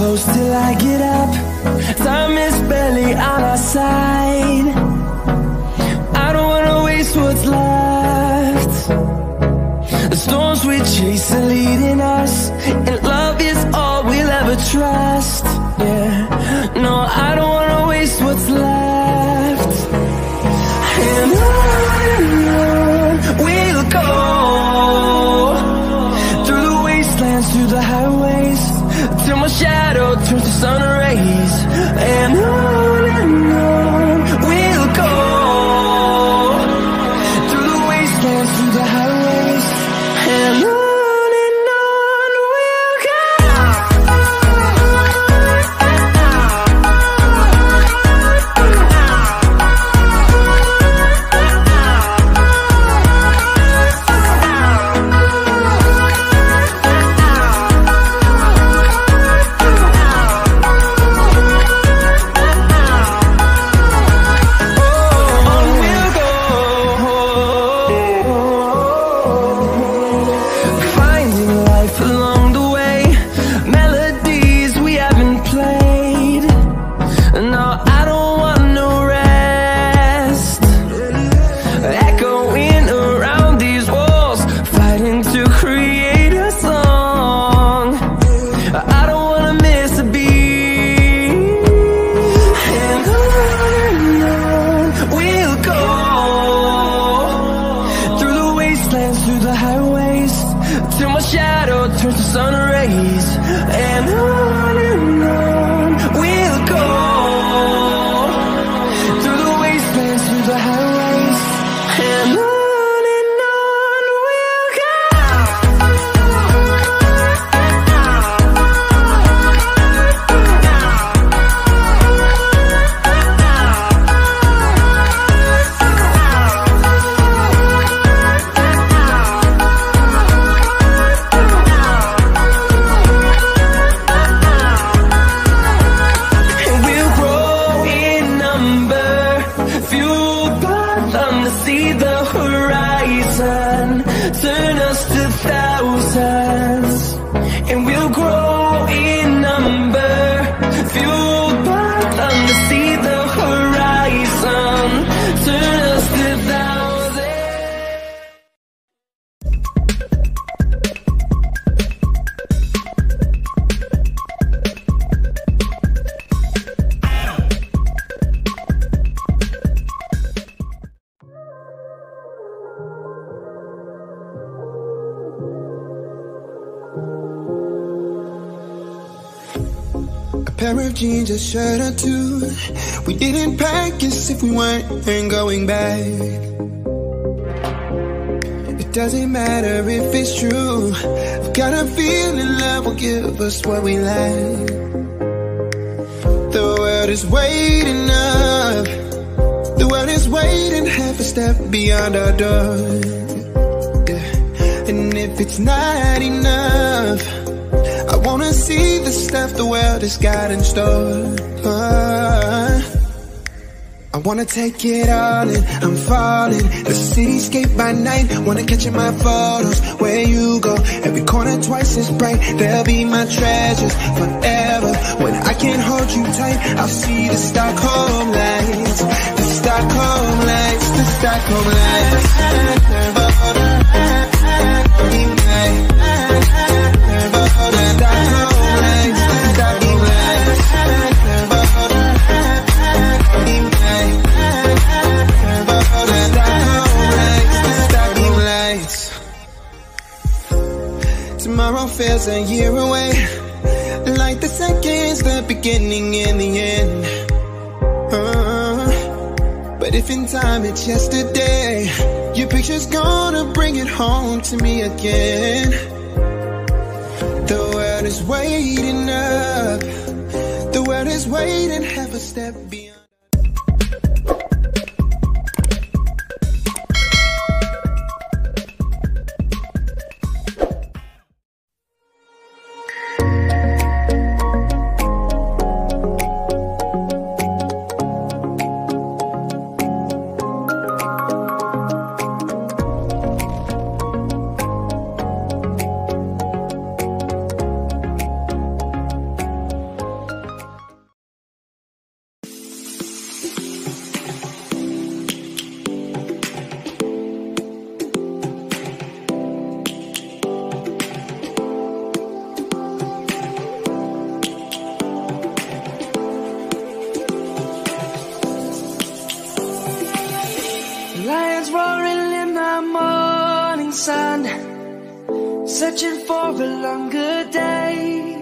close till I get up. Time is barely on our side. I don't wanna waste what's left. The storms we chase are leading us, and love is all we'll ever trust. Yeah, no, I don't wanna waste what's left. And on we'll go, through the wastelands, through the highways, till my shadow turns to sun rays. And on we'll go, through the wastelands, through the highways, and on we'll go. Pair of jeans, a shirt or two. We didn't pack as if we weren't going back. It doesn't matter if it's true. I've got a feeling love will give us what we lack. The world is waiting up. The world is waiting half a step beyond our door. Yeah. And if it's not enough, I wanna see the stuff the world has got in store. I wanna take it all in, I'm falling. The cityscape by night, wanna catch in my photos. Where you go, every corner twice as bright. They'll be my treasures forever. When I can't hold you tight, I'll see the Stockholm lights. The Stockholm lights, the Stockholm lights. Tomorrow feels a year away, like the seconds, the beginning and the end. But if in time it's yesterday, your picture's gonna bring it home to me again. The world is waiting up. The world is waiting half a step beyond. lions roaring in the morning sun, searching for a longer day.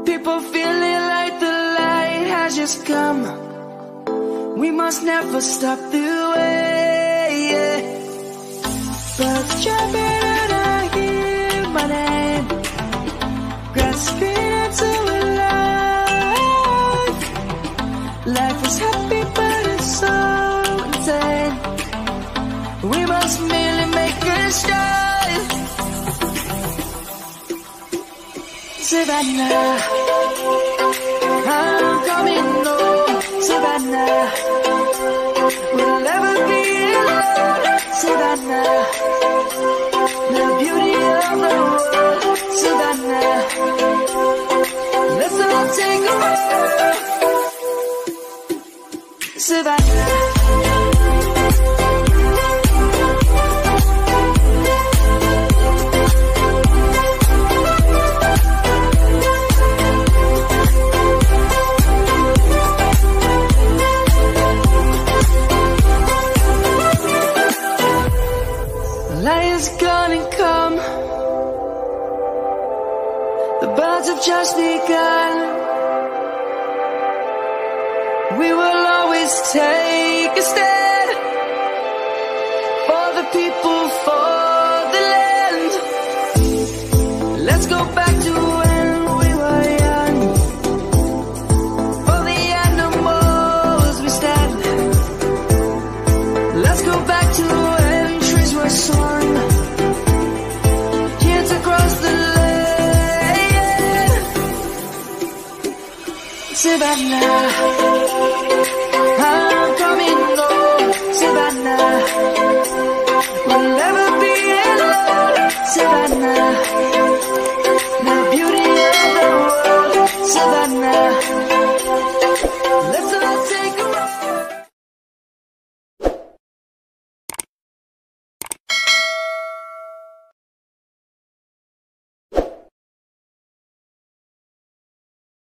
People feeling like the light has just come. We must never stop the way. Birds jumping and I hear my name, grasping into a life. Life is happy but it's so insane. We must merely make a start. Savannah, I'm coming home. Savannah, we'll never be alone. Savannah, the beauty of the world. Savannah, let's all take a walk. Savannah. Lion's gonna come. The birds have just begun. We will always take a stand for the people, for the land. Let's go back to when we were young. For the animals we stand. Let's go back to when trees were swung, kids across the land. Savannah.